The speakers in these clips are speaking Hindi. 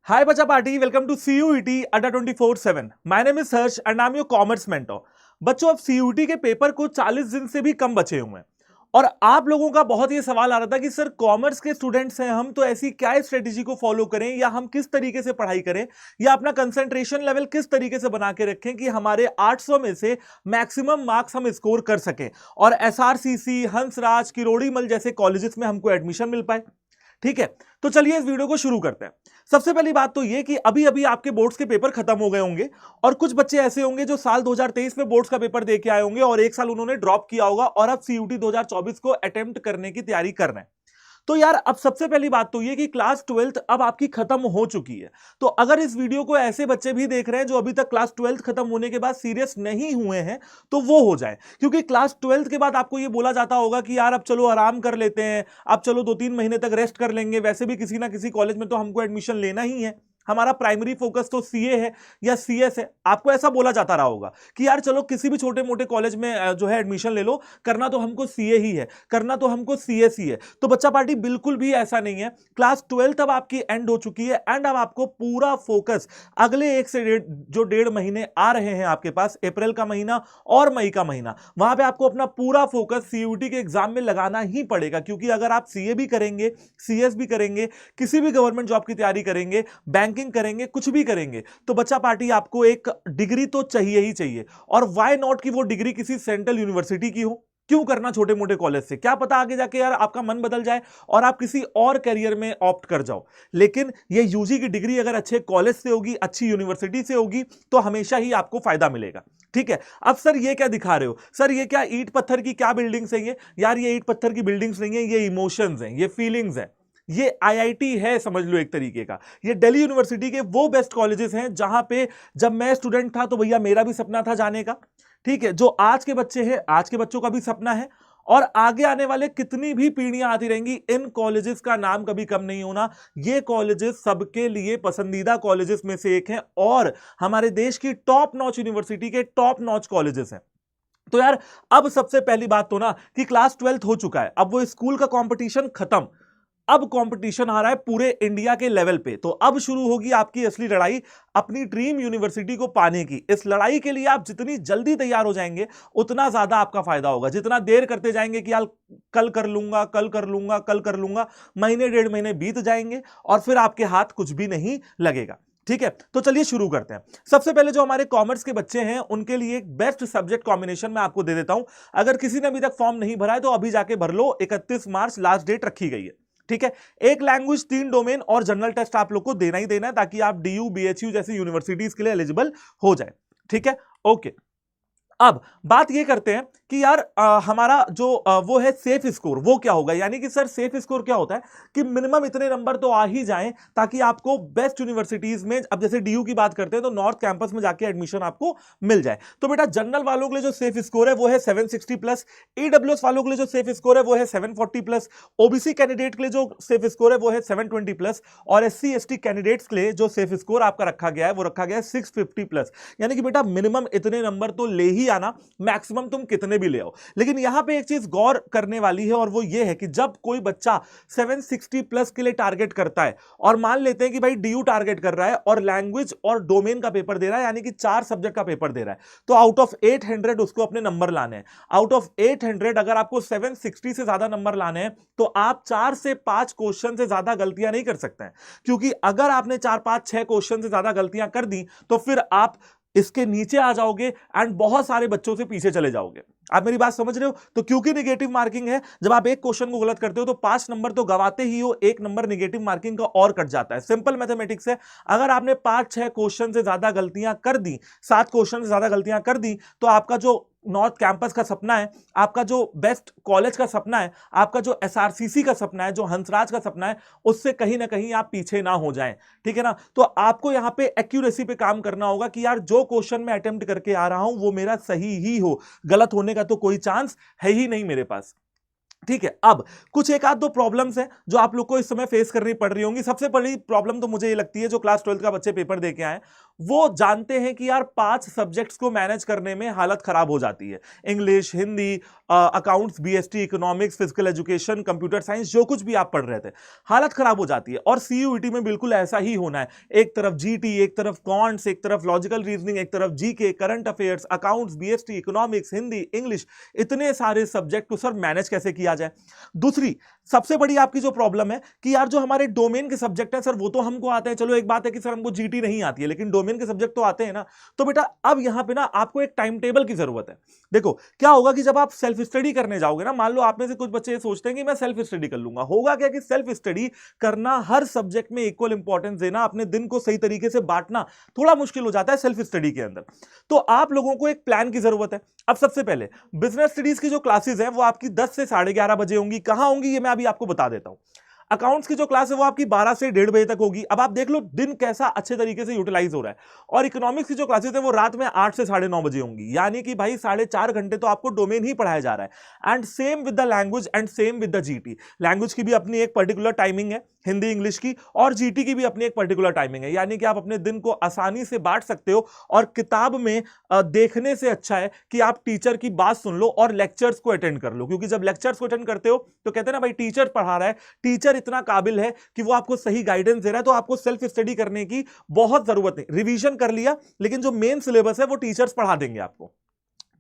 Hi Bacha Party, welcome to CUET Adda 24/7. My name is Harsh and I'm your commerce mentor. बच्चों अब CUET के पेपर को 40 दिन से भी कम बचे हुए हैं और आप लोगों का बहुत ये सवाल आ रहा था कि सर कॉमर्स के स्टूडेंट्स हैं हम, तो ऐसी क्या स्ट्रेटेजी को फॉलो करें या हम किस तरीके से पढ़ाई करें या अपना कंसंट्रेशन लेवल किस तरीके से बना के रखें कि हमारे 800 में से मैक्सिमम मार्क्स हम स्कोर कर सकें और SRCC, हंसराज, किरोड़ीमल जैसे कॉलेजेस में हमको एडमिशन मिल पाए। ठीक है, तो चलिए इस वीडियो को शुरू करते हैं। सबसे पहली बात तो ये कि अभी अभी आपके बोर्ड्स के पेपर खत्म हो गए होंगे और कुछ बच्चे ऐसे होंगे जो साल 2023 में बोर्ड्स का पेपर दे के आए होंगे और एक साल उन्होंने ड्रॉप किया होगा और अब CUET 2024 को अटेम्प्ट करने की तैयारी कर रहे हैं। तो यार अब सबसे पहली बात तो ये कि क्लास 12th अब आपकी खत्म हो चुकी है। तो अगर इस वीडियो को ऐसे बच्चे भी देख रहे हैं जो अभी तक क्लास 12th खत्म होने के बाद सीरियस नहीं हुए हैं, तो वो हो जाए, क्योंकि क्लास 12th के बाद आपको ये बोला जाता होगा कि यार अब चलो आराम कर लेते हैं, अब चलो 2-3 महीने तक रेस्ट कर लेंगे, वैसे भी किसी ना किसी कॉलेज में तो हमको एडमिशन लेना ही है, हमारा प्राइमरी फोकस तो CA है या CS है। आपको ऐसा बोला जाता रहा होगा कि यार चलो किसी भी छोटे मोटे कॉलेज में जो है एडमिशन ले लो, करना तो हमको CA ही है, करना तो हमको CS ही है। तो बच्चा पार्टी बिल्कुल भी ऐसा नहीं है। क्लास 12th अब आपकी एंड हो चुकी है एंड अब आपको पूरा फोकस अगले 1 से 1.5 महीने आ रहे हैं आपके पास, अप्रैल का महीना और मई का महीना, वहां पे आपको अपना पूरा फोकस CUET के एग्जाम में लगाना ही पड़ेगा। क्योंकि अगर आप CA भी करेंगे, CS भी करेंगे, किसी भी गवर्नमेंट जॉब की तैयारी करेंगे, बैंकिंग करेंगे, कुछ भी करेंगे, तो बच्चा पार्टी आपको एक डिग्री तो चाहिए ही चाहिए। और व्हाई नॉट कि वो डिग्री किसी सेंट्रल यूनिवर्सिटी की हो, क्यों करना छोटे मोटे कॉलेज से, क्या पता आगे जाके यार आपका मन बदल जाए और आप किसी और करियर में ऑप्ट कर जाओ। लेकिन ये यूजी की डिग्री अगर अच्छे कॉलेज से होगी, अच्छी यूनिवर्सिटी से होगी, तो हमेशा ही आपको फायदा मिलेगा। ठीक है, अब सर ये क्या दिखा रहे हो, सर ये क्या ईंट पत्थर की क्या बिल्डिंग्स है ये? यार ये ईंट पत्थर की बिल्डिंग्स नहीं है, ये इमोशंस हैं, ये फीलिंग्स हैं, ये IIT है, समझ लो एक तरीके का। ये दिल्ली यूनिवर्सिटी के वो बेस्ट कॉलेजेस हैं जहां पे जब मैं स्टूडेंट था तो भैया मेरा भी सपना था जाने का। ठीक है, जो आज के बच्चे हैं, आज के बच्चों का भी सपना है और आगे आने वाले कितनी भी पीढ़ियां आती रहेंगी, इन कॉलेजेस का नाम कभी कम नहीं होना। ये कॉलेजेस सबके लिए पसंदीदा कॉलेजेस में से एक हैं और हमारे देश की टॉप नॉच यूनिवर्सिटी के टॉप नॉच कॉलेजेस हैं। तो यार अब सबसे पहली बात तो ना कि क्लास 12th हो चुका है, अब वो स्कूल का कंपटीशन खत्म, अब कंपटीशन आ रहा है पूरे इंडिया के लेवल पे। तो अब शुरू होगी आपकी असली लड़ाई अपनी ड्रीम यूनिवर्सिटी को पाने की। इस लड़ाई के लिए आप जितनी जल्दी तैयार हो जाएंगे उतना ज्यादा आपका फायदा होगा। जितना देर करते जाएंगे कि यार कल कर लूंगा, कल कर लूंगा, कल कर लूंगा, महीने 1.5 महीने बीत जाएंगे और फिर आपके हाथ कुछ भी नहीं लगेगा। ठीक है, तो चलिए शुरू करते हैं। सबसे पहले जो हमारे कॉमर्स के बच्चे हैं उनके लिए एक बेस्ट सब्जेक्ट कॉम्बिनेशन मैं आपको दे देता हूं। अगर किसी ने अभी तक फॉर्म नहीं भरा है तो अभी जाके भर लो, 31 मार्च लास्ट डेट रखी गई है। ठीक है, एक लैंग्वेज, 3 डोमेन और जनरल टेस्ट आप लोग को देना ही देना है ताकि आप DU BHU जैसी यूनिवर्सिटीज के लिए एलिजिबल हो जाए। ठीक है, ओके। अब बात ये करते हैं कि यार हमारा जो वो है सेफ स्कोर, वो क्या होगा। यानी कि सर सेफ स्कोर क्या होता है कि मिनिमम इतने नंबर तो आ ही जाएं ताकि आपको बेस्ट यूनिवर्सिटीज में, अब जैसे DU की बात करते हैं तो नॉर्थ कैंपस में जाके एडमिशन आपको मिल जाए। तो बेटा जनरल वालों के लिए जो सेफ स्कोर है वो है 760+, AWS वालों के लिए जो सेफ स्कोर है वो है 740+, OBC कैंडिडेट के लिए जो सेफ स्कोर है वो है 720+, और SC ST कैंडिडेट्स के लिए जो सेफ स्कोर आपका रखा गया है वो रखा गया है 650+। यानी कि बेटा मिनिमम इतने नंबर तो ले ही आना, मैक्सिमम तुम कितने भी ले आओ। लेकिन यहां पे एक चीज गौर करने वाली है और वो ये है कि जब कोई बच्चा 760+ के लिए टारगेट करता है और मान लेते हैं कि भाई DU टारगेट कर रहा है और लैंग्वेज और डोमेन का पेपर दे रहा है, यानी कि 4 सब्जेक्ट का पेपर दे रहा है, तो आउट ऑफ 800 उसको अपने नंबर लाने हैं। आउट ऑफ 800 अगर आपको 760 से ज्यादा नंबर लाने हैं तो आप 4 से 5 क्वेश्चन से ज्यादा गलतियां नहीं कर सकते हैं। क्योंकि अगर आपने 4, 5, 6 क्वेश्चन से ज्यादा गलतियां कर दी तो फिर आप इसके नीचे आ जाओगे एंड बहुत सारे बच्चों से पीछे चले जाओगे। आप मेरी बात समझ रहे हो? तो क्योंकि नेगेटिव मार्किंग है, जब आप एक क्वेश्चन को गलत करते हो तो 5 नंबर तो गवाते ही हो, 1 नंबर नेगेटिव मार्किंग का और कट जाता है। सिंपल मैथमेटिक्स है। अगर आपने 5-6 क्वेश्चन से ज्यादा गलतियां कर दी, 7 क्वेश्चन से ज्यादा गलतियां कर दी, तो आपका जो नॉर्थ कैंपस का सपना है, आपका जो बेस्ट कॉलेज का सपना है, आपका जो SRCC का सपना है, जो हंसराज का सपना है, उससे कहीं ना कहीं आप पीछे ना हो जाएं। ठीक है ना? तो आपको यहां पे एक्यूरेसी पे काम करना होगा कि यार जो क्वेश्चन मैं अटेम्प्ट करके आ रहा हूं वो मेरा सही ही हो, गलत होने का तो कोई चांस है ही नहीं मेरे पास। ठीक है। अब कुछ एक आध दो प्रॉब्लम्स हैं जो आप लोग को इस समय फेस करनी पड़ रही होंगी। सबसे बड़ी प्रॉब्लम तो मुझे ये लगती है, जो क्लास 12th का बच्चे पेपर दे के आए वो जानते हैं कि यार 5 सब्जेक्ट्स को मैनेज करने में हालत खराब हो जाती है। English, Hindi, accounts, BST, economics, physical education, computer science, जो कुछ भी आप पढ़ रहे थे, हालत खराब हो जाती है। और सीयूईटी में बिल्कुल ऐसा ही होना है। एक तरफ जीटी, एक तरफ कॉन्ट्स, एक तरफ लॉजिकल रीजनिंग, एक तरफ GK, current affairs, accounts, BST, economics, Hindi, English, इतने सारे सब्जेक्ट को सर मैनेज कैसे किया जाए। दूसरी सबसे बड़ी आपकी जो प्रॉब्लम है कि यार जो हमारे डोमेन के सब्जेक्ट हैं सर वो तो हमको आते हैं। चलो एक बात है कि सर हमको जीटी नहीं आती है, लेकिन डोमेन के सब्जेक्ट तो आते हैं ना। तो बेटा अब यहां पे ना आपको एक टाइम टेबल की जरूरत है। देखो क्या होगा कि जब आप सेल्फ स्टडी करने जाओगे ना, मान लो आप में से कुछ बच्चे ये सोचते हैं कि मैं सेल्फ स्टडी कर लूंगा, होगा क्या कि सेल्फ स्टडी करना, हर सब्जेक्ट में इक्वल इंपॉर्टेंस देना, अपने दिन को सही तरीके से बांटना थोड़ा मुश्किल हो जाता है सेल्फ स्टडी के अंदर। तो आप लोगों को एक प्लान की जरूरत है। अब सबसे पहले बिजनेस स्टडीज की जो क्लासेस हैं वो आपकी 10 से 11:30 बजे होंगी। कहां होंगी ये मैं अभी आपको बता देता हूं। अकाउंट्स की जो क्लास है वो आपकी 12 से 1:30 बजे तक होगी। अब आप देख लो दिन कैसा अच्छे तरीके से यूटिलाइज हो रहा है। और इकोनॉमिक्स की जो क्लासेस है वो रात में 8 से 9:30 बजे होंगी। यानी कि भाई 4.5 घंटे तो आपको डोमेन ही पढ़ाया जा रहा है। And same with the language and same with the GT. Language की भी अपनी एक पर्टिकुलर टाइमिंग है, हिंदी इंग्लिश की, और जीटी की भी अपनी एक पर्टिकुलर टाइमिंग है। यानी कि आप अपने दिन को आसानी से बांट सकते हो। और किताब में देखने से अच्छा है कि आप टीचर की बात सुन लो और लेक्चर्स को अटेंड कर लो। क्योंकि जब लेक्चर्स को अटेंड करते हो तो कहते हैं ना भाई टीचर पढ़ा रहा है, टीचर इतना काबिल है कि वो आपको सही गाइडेंस दे रहा है, तो आपको सेल्फ स्टडी करने की बहुत जरूरत नहीं। रिवीजन कर लिया, लेकिन जो मेन सिलेबस है वो टीचर्स पढ़ा देंगे आपको।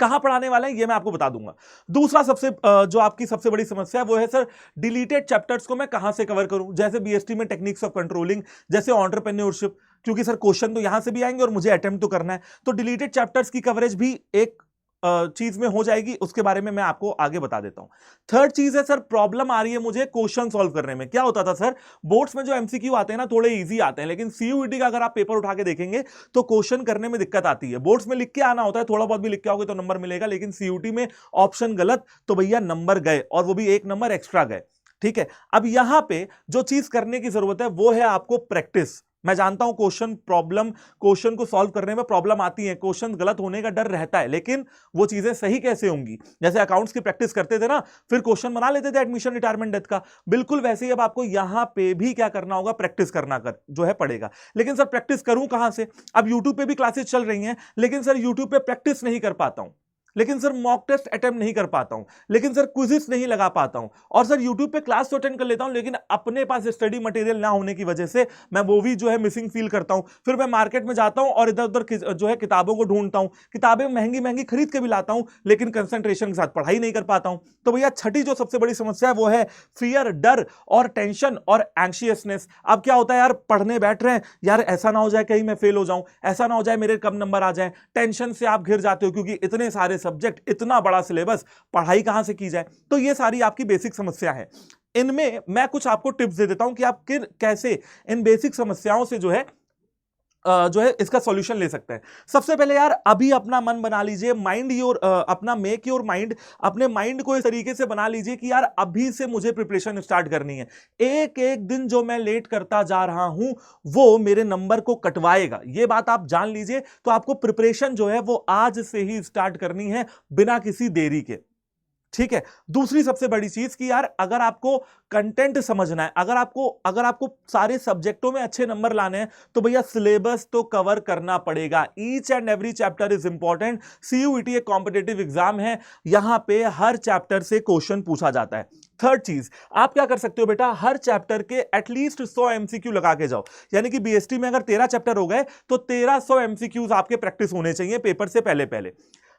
कहां पढ़ाने वाले हैं ये मैं आपको बता दूंगा। दूसरा सबसे जो आपकी सबसे बड़ी समस्या है वो है सर डिलीटेड चैप्टर्स को मैं कहां से कवर करूं। जैसे बीएसटी में टेक्निक्स ऑफ कंट्रोलिंग, जैसे एंटरप्रेन्योरशिप, क्योंकि सर क्वेश्चन तो यहां से भी आएंगे और मुझे अटेम्प्ट तो करना है। तो डिलीटेड चैप्टर्स की कवरेज भी एक चीज में हो जाएगी, उसके बारे में मैं आपको आगे बता देता हूं। थर्ड चीज है सर प्रॉब्लम आ रही है मुझे क्वेश्चन सॉल्व करने में। क्या होता था सर, बोर्ड्स में जो एमसीक्यू आते हैं ना थोड़े इजी आते हैं, लेकिन सीयूईटी का अगर आप पेपर उठा के देखेंगे तो क्वेश्चन करने में दिक्कत आती है। बोर्ड्स में लिख के आना होता है, थोड़ा बहुत भी लिख के आओगे तो नंबर मिलेगा, लेकिन सीयूईटी में ऑप्शन गलत तो भैया नंबर गए, और वो भी 1 नंबर एक्स्ट्रा गए। ठीक है। अब यहां पे जो चीज करने की जरूरत है वो है आपको प्रैक्टिस। मैं जानता हूं क्वेश्चन को सॉल्व करने में प्रॉब्लम आती है, क्वेश्चन गलत होने का डर रहता है, लेकिन वो चीजें सही कैसे होंगी। जैसे अकाउंट्स की प्रैक्टिस करते थे ना, फिर क्वेश्चन बना लेते थे एडमिशन, रिटायरमेंट, डेथ का, बिल्कुल वैसे ही अब आपको यहां पे भी क्या करना होगा, प्रैक्टिस करना जो है पड़ेगा। लेकिन सर प्रैक्टिस करूं कहां से। अब यूट्यूब पे भी क्लासेस चल रही हैं, लेकिन सर यूट्यूब पे प्रैक्टिस नहीं कर पाता हूं, लेकिन सर मॉक टेस्ट अटेम्प्ट नहीं कर पाता हूं, लेकिन सर क्विज़िस नहीं लगा पाता हूं, और सर यूट्यूब पे क्लास तो अटेंड कर लेता हूं, लेकिन अपने पास स्टडी मटेरियल ना होने की वजह से मैं वो भी जो है मिसिंग फील करता हूं। फिर मैं मार्केट में जाता हूं और इधर उधर जो है किताबों को ढूंढता हूं, किताबें महंगी महंगी खरीद के भी लाता हूं, लेकिन कंसंट्रेशन के साथ पढ़ाई नहीं कर पाता हूं। तो भैया छठी जो सबसे बड़ी समस्या है वो है फियर, डर और टेंशन और एंग्शियसनेस। अब क्या होता है यार, पढ़ने बैठ रहे हैं, यार ऐसा ना हो जाए कहीं मैं फेल हो जाऊं, ऐसा ना हो जाए मेरे कम नंबर आ जाए। टेंशन से आप घिर जाते हो, क्योंकि इतने सारे सब्जेक्ट, इतना बड़ा सिलेबस, पढ़ाई कहां से की जाए। तो ये सारी आपकी बेसिक समस्या है। इनमें मैं कुछ आपको टिप्स दे देता हूं कि आप कैसे इन बेसिक समस्याओं से जो है इसका सॉल्यूशन ले सकते हैं। सबसे पहले यार अभी अपना मन बना लीजिए, अपना मेक योर माइंड, अपने माइंड को इस तरीके से बना लीजिए कि यार अभी से मुझे प्रिपरेशन स्टार्ट करनी है। एक एक दिन जो मैं लेट करता जा रहा हूं वो मेरे नंबर को कटवाएगा, ये बात आप जान लीजिए। तो आपको प्रिपरेशन जो है वो आज से ही स्टार्ट करनी है, बिना किसी देरी के। ठीक है। दूसरी सबसे बड़ी चीज कि यार अगर आपको कंटेंट समझना है, अगर आपको सारे सब्जेक्टों में अच्छे नंबर लाने हैं, तो भैया सिलेबस तो कवर करना पड़ेगा। Each and every chapter is important. CUET एक कॉम्पिटिटिव एग्जाम है, यहां पे हर चैप्टर से क्वेश्चन पूछा जाता है। थर्ड चीज आप क्या कर सकते हो बेटा, हर चैप्टर के एटलीस्ट 100 एमसीक्यू लगा के जाओ। यानी कि बीएसटी में अगर 13 चैप्टर हो गए तो 1300 एमसीक्यूज आपके प्रैक्टिस होने चाहिए पेपर से पहले पहले।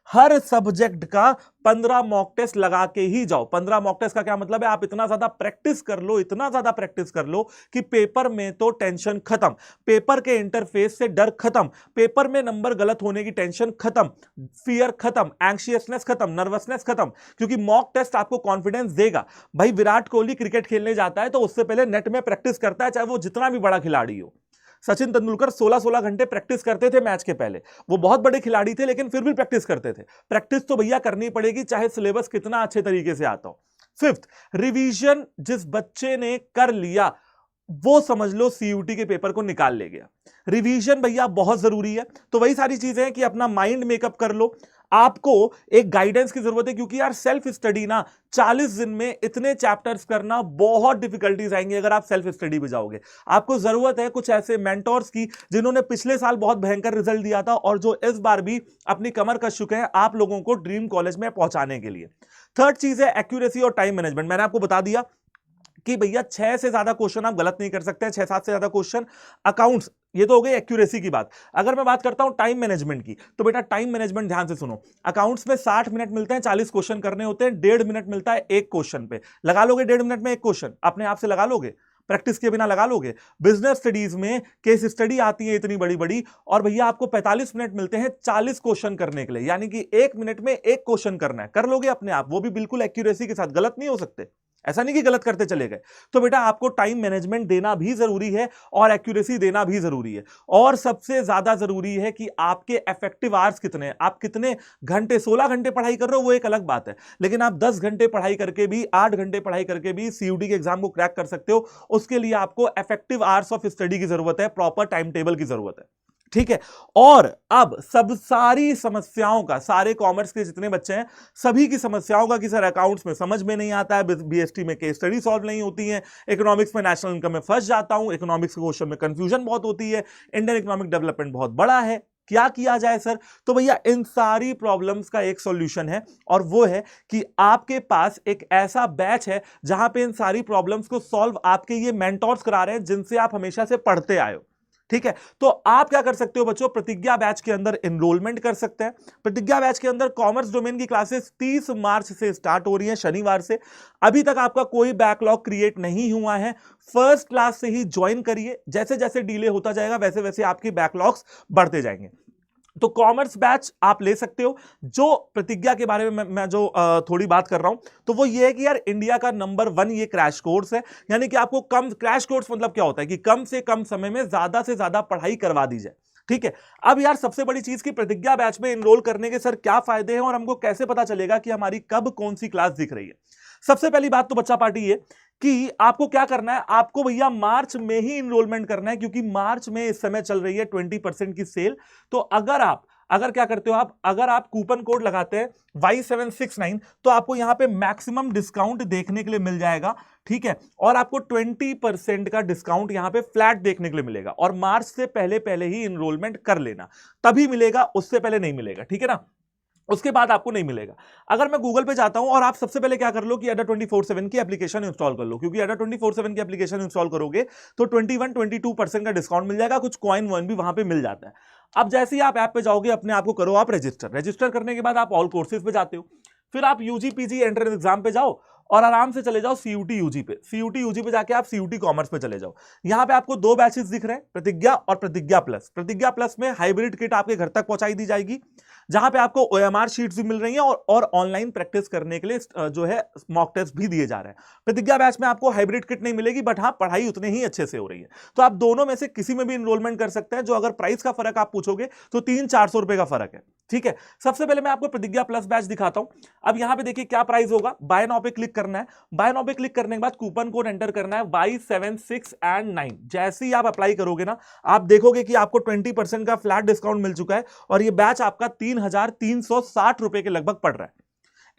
हर सब्जेक्ट का 15 मॉक टेस्ट लगा के ही जाओ। 15 मॉक टेस्ट का क्या मतलब है, आप इतना ज्यादा प्रैक्टिस कर लो, इतना ज्यादा प्रैक्टिस कर लो कि पेपर में तो टेंशन खत्म, पेपर के इंटरफेस से डर खत्म, पेपर में नंबर गलत होने की टेंशन खत्म, फियर खत्म, एंग्शियसनेस खत्म, नर्वसनेस खत्म। क्योंकि मॉक टेस्ट आपको कॉन्फिडेंस देगा। भाई विराट कोहली क्रिकेट खेलने जाता है तो उससे पहले नेट में प्रैक्टिस करता है, चाहे वो जितना भी बड़ा खिलाड़ी हो। सचिन तेंदुलकर 16-16 घंटे प्रैक्टिस करते थे मैच के पहले। वो बहुत बड़े खिलाड़ी थे, लेकिन फिर भी प्रैक्टिस करते थे। प्रैक्टिस तो भैया करनी पड़ेगी, चाहे सिलेबस कितना अच्छे तरीके से आता हो। फिफ्थ, रिवीजन जिस बच्चे ने कर लिया वो समझ लो सीयूटी के पेपर को निकाल ले गया। रिवीजन भैया बहुत जरूरी है। तो वही सारी चीजें हैं कि अपना माइंड मेकअप कर लो, आपको एक गाइडेंस की जरूरत है, क्योंकि यार सेल्फ स्टडी ना 40 दिन में इतने चैप्टर्स करना बहुत डिफिकल्टीज आएंगी अगर आप सेल्फ स्टडी पे जाओगे। आपको जरूरत है कुछ ऐसे मेंटोर्स की जिन्होंने पिछले साल बहुत भयंकर रिजल्ट दिया था और जो इस बार भी अपनी कमर कस चुके हैं आप लोगों को ड्रीम कॉलेज में पहुंचाने के लिए। थर्ड चीज है एक्यूरेसी और टाइम मैनेजमेंट। मैंने आपको बता दिया कि भैया 6 से ज्यादा क्वेश्चन आप गलत नहीं कर सकते हैं, 6-7 से ज्यादा क्वेश्चन अकाउंट्स। ये तो हो गई एक्यूरेसी की बात। अगर मैं बात करता हूं टाइम मैनेजमेंट की, तो बेटा टाइम मैनेजमेंट ध्यान से सुनो। अकाउंट्स में 60 मिनट मिलते हैं, 40 क्वेश्चन करने होते हैं, 1.5 मिनट मिलता है एक क्वेश्चन पे। लगा लोगे 1.5 मिनट में एक क्वेश्चन? अपने आप से लगा लोगे? प्रैक्टिस के बिना लगा लोगे? बिजनेस स्टडीज में केस स्टडी आती है इतनी बड़ी बड़ी, और भैया आपको 45 मिनट मिलते हैं 40 क्वेश्चन करने के लिए, यानी कि 1 मिनट में एक क्वेश्चन करना है। कर लोगे अपने आप, वो भी बिल्कुल एक्यूरेसी के साथ, गलत नहीं हो सकते। ऐसा नहीं कि गलत करते चले गए। तो बेटा आपको टाइम मैनेजमेंट देना भी जरूरी है और एक्यूरेसी देना भी जरूरी है। और सबसे ज्यादा जरूरी है कि आपके इफेक्टिव आवर्स कितने हैं, आप कितने घंटे, 16 घंटे पढ़ाई कर रहे हो वो एक अलग बात है, लेकिन आप 10 घंटे पढ़ाई करके भी, 8 घंटे पढ़ाई करके भी सीयूटी के एग्जाम को क्रैक कर सकते हो। उसके लिए आपको इफेक्टिव आवर्स ऑफ स्टडी की जरूरत है, प्रॉपर टाइम टेबल की जरूरत है, ठीक है। और अब सब सारी समस्याओं का, सारे कॉमर्स के जितने बच्चे हैं सभी की समस्याओं का कि सर अकाउंट्स में समझ में नहीं आता है, बीएसटी में केस स्टडी सॉल्व नहीं होती है, इकोनॉमिक्स में नेशनल इनकम में फंस जाता हूं, इकोनॉमिक्स के क्वेश्चन में कंफ्यूजन बहुत होती है, इंडियन इकोनॉमिक डेवलपमेंट बहुत बड़ा है, क्या किया जाए सर? तो भैया इन सारी प्रॉब्लम्स का एक सॉल्यूशन है, और वो है कि आपके पास एक ऐसा बैच है जहां पे इन सारी प्रॉब्लम्स को सॉल्व आपके ये मेंटोर्स करा रहे हैं जिनसे आप हमेशा से पढ़ते आए हो, ठीक है। तो आप क्या कर सकते हो बच्चों, प्रतिज्ञा बैच के अंदर एनरोलमेंट कर सकते हैं। प्रतिज्ञा बैच के अंदर कॉमर्स डोमेन की क्लासेस 30 मार्च से स्टार्ट हो रही हैं, शनिवार से। अभी तक आपका कोई बैकलॉग क्रिएट नहीं हुआ है, फर्स्ट क्लास से ही ज्वाइन करिए। जैसे जैसे डिले होता जाएगा वैसे वैसे आपकी बैकलॉग्स बढ़ते जाएंगे। तो कॉमर्स बैच आप ले सकते हो। जो प्रतिज्ञा के बारे में मैं जो थोड़ी बात कर रहा हूं, तो वो ये है कि यार इंडिया का नंबर 1 ये क्रैश कोर्स है, यानी कि आपको कम, क्रैश कोर्स मतलब क्या होता है कि कम से कम समय में ज्यादा से ज्यादा पढ़ाई करवा दी जाए, ठीक है। अब यार सबसे बड़ी चीज की प्रतिज्ञा बैच में एनरोल करने के सर क्या फायदे हैं और हमको कैसे पता चलेगा कि हमारी कब कौन सी क्लास दिख रही है। सबसे पहली बात तो बच्चा पार्टी ये कि आपको क्या करना है, आपको भैया मार्च में ही इनरोलमेंट करना है, क्योंकि मार्च में इस समय चल रही है 20% की सेल। तो अगर क्या करते हो आप, अगर आप कूपन कोड लगाते हैं Y769 तो आपको यहां पे मैक्सिमम डिस्काउंट देखने के लिए मिल जाएगा, ठीक है। और आपको 20% का डिस्काउंट यहां पे फ्लैट देखने के लिए मिलेगा, और मार्च से पहले पहले ही इनरोलमेंट कर लेना, तभी मिलेगा, उससे पहले नहीं मिलेगा, ठीक है ना। उसके बाद आपको नहीं मिलेगा। अगर मैं गूगल पे जाता हूं, और आप सबसे पहले क्या कर लो कि अड्डा 24/7 की एप्लीकेशन इंस्टॉल कर लो, क्योंकि अड्डा 24/7 की एप्लीकेशन इंस्टॉल करोगे तो 21-22% का डिस्काउंट मिल जाएगा, कुछ कॉइन वॉइन भी वहां पे मिल जाता है। अब जैसे ही आप ऐप पे जाओगे, अपने आप को करो आप रजिस्टर करने के बाद आप ऑल कोर्सेज पे जाते हो, फिर आप यूजी पीजी एंट्रेंस एग्जाम पे जाओ और आराम से चले जाओ सीयूटी यूजी पे। सीयूटी यूजी पे जाके आप सीयूटी कॉमर्स पे चले जाओ। यहां पे आपको 2 बैचेस दिख रहे हैं, प्रतिज्ञा और प्रतिज्ञा प्लस। प्रतिज्ञा प्लस में हाइब्रिड किट आपके घर तक पहुंचाई दी जाएगी, जहां पे आपको ओएमआर शीट्स भी मिल रही हैं और ऑनलाइन प्रैक्टिस करने के लिए जो है मॉक टेस्ट भी दिए जा रहे हैं। प्रतिज्ञा बैच में आपको हाइब्रिड किट नहीं मिलेगी, बट हाँ पढ़ाई उतने ही अच्छे से हो रही है। तो आप दोनों में से किसी में भी इनरोलमेंट कर सकते हैं। जो अगर प्राइस का फर्क आप पूछोगे तो 300-400 रुपए का फर्क है, ठीक है। सबसे पहले मैं आपको प्रतिज्ञा प्लस बैच दिखाता हूं। अब यहां पे देखिए क्या प्राइस होगा, बाय नाउ पे क्लिक करना है। बाय नाउ पे क्लिक करने के बाद कूपन कोड एंटर करना है Y76 9। जैसे ही आप अप्लाई करोगे ना, आप देखोगे कि आपको 20% का फ्लैट डिस्काउंट मिल चुका है, और ये बैच आपका 3,360 रुपए के लगभग पड़ रहा है।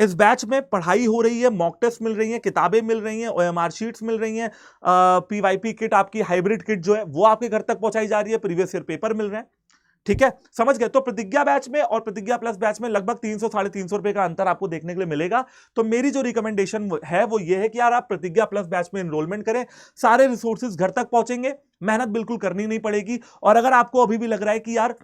इस बैच में पढ़ाई हो रही है, मॉक टेस्ट मिल रही है, किताबें मिल रही हैं, ओएमआर शीट्स मिल रही हैं, पीवाईपी किट, आपकी हाइब्रिड किट जो है वो आपके घर तक पहुंचाई जा रही है, प्रीवियस ईयर पेपर मिल रहे हैं, ठीक है। समझ गए? तो प्रतिज्ञा बैच में और प्रतिज्ञा प्लस बैच में लगभग 300-350 रुपए का अंतर आपको देखने के लिए मिलेगा। तो मेरी जो रिकमेंडेशन है वो ये है कि यार आप प्रतिज्ञा प्लस बैच में एनरोलमेंट करें, सारे रिसोर्सेज घर तक पहुंचेंगे, मेहनत बिल्कुल करनी नहीं पड़ेगी। और अगर आपको अभी भी लग रहा है कि यार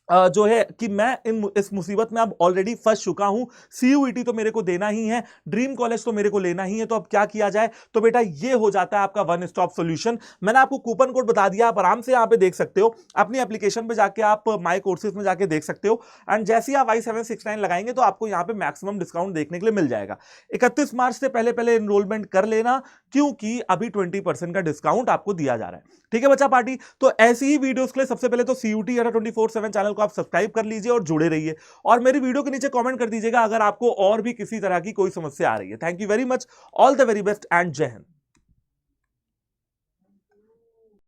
जो है कि मैं इस मुसीबत में अब ऑलरेडी फंस चुका हूं, सीयूईटी तो मेरे को देना ही है, ड्रीम कॉलेज तो मेरे को लेना ही है, तो अब क्या किया जाए, तो बेटा ये हो जाता है आपका वन स्टॉप सॉल्यूशन। मैंने आपको कूपन कोड बता दिया, आप आराम से यहां पे देख सकते हो, अपनी एप्लीकेशन पे जाके आप माय कोर्सेज में जाके देख सकते हो। एंड जैसे ही आप Y769 लगाएंगे तो आपको यहां पे मैक्सिमम डिस्काउंट देखने के लिए मिल जाएगा। 31 मार्च से पहले पहले एनरोलमेंट कर लेना, क्योंकि अभी 20% का डिस्काउंट आपको दिया जा रहा है, ठीक है बच्चा पार्टी। तो ऐसी ही वीडियोस के लिए सबसे पहले तो सीयूटी अड्डा 24/7 चैनल को आप सब्सक्राइब कर लीजिए और जुड़े रहिए, और मेरी वीडियो के नीचे कमेंट कर दीजिएगा अगर आपको और भी किसी तरह की कोई समस्या आ रही है। Thank you very much, all the very best and जय हिंद।